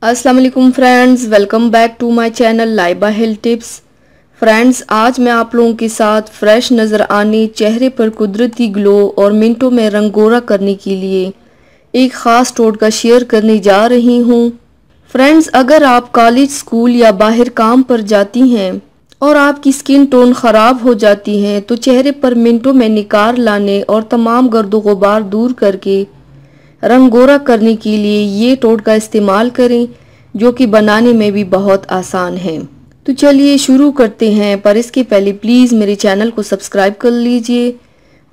अस्सलाम वालेकुम friends, welcome back to my channel Laiba health tips. Friends, आज मैं आप लोगों के साथ फ्रेश नज़र आने, चेहरे पर कुदरती ग्लो और मिनटों में रंग गोरा करने के लिए एक ख़ास टोटका शेयर करने जा रही हूँ। फ्रेंड्स, अगर आप कॉलेज, स्कूल या बाहर काम पर जाती हैं और आपकी स्किन टोन ख़राब हो जाती है तो चेहरे पर मिनटों में निखार लाने और तमाम गर्दो गुबार दूर करके रंग गोरा करने के लिए ये टोटका इस्तेमाल करें, जो कि बनाने में भी बहुत आसान है। तो चलिए शुरू करते हैं, पर इसके पहले प्लीज़ मेरे चैनल को सब्सक्राइब कर लीजिए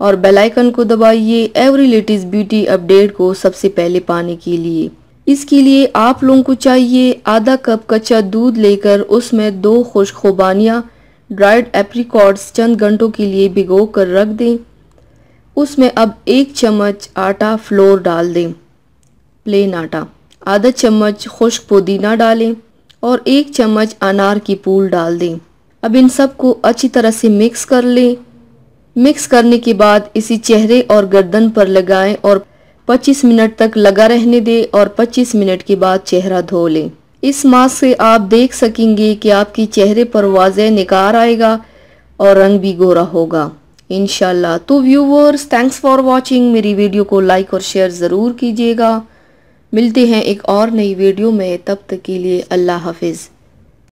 और बेल आइकन को दबाइए एवरी लेटेस्ट ब्यूटी अपडेट को सबसे पहले पाने के लिए। इसके लिए आप लोगों को चाहिए आधा कप कच्चा दूध लेकर उसमें 2 खुश्क खुबानियाँ ड्राइड एप्रिकॉट्स चंद घंटों के लिए भिगो कर रख दें। उसमें अब 1 चम्मच आटा फ्लोर डाल दें, प्लेन आटा। आधा चम्मच खुश्क पुदीना डालें और 1 चम्मच अनार की पूल डाल दें। अब इन सब को अच्छी तरह से मिक्स कर लें। मिक्स करने के बाद इसी चेहरे और गर्दन पर लगाएं और 25 मिनट तक लगा रहने दें और 25 मिनट के बाद चेहरा धो लें। इस मास्क से आप देख सकेंगे कि आपके चेहरे पर वाज़ेह निखार आएगा और रंग भी गोरा होगा इंशाल्लाह। तो व्यूवर्स, थैंक्स फॉर वॉचिंग। मेरी वीडियो को लाइक और शेयर ज़रूर कीजिएगा। मिलते हैं एक और नई वीडियो में, तब तक के लिए अल्लाह हाफिज़।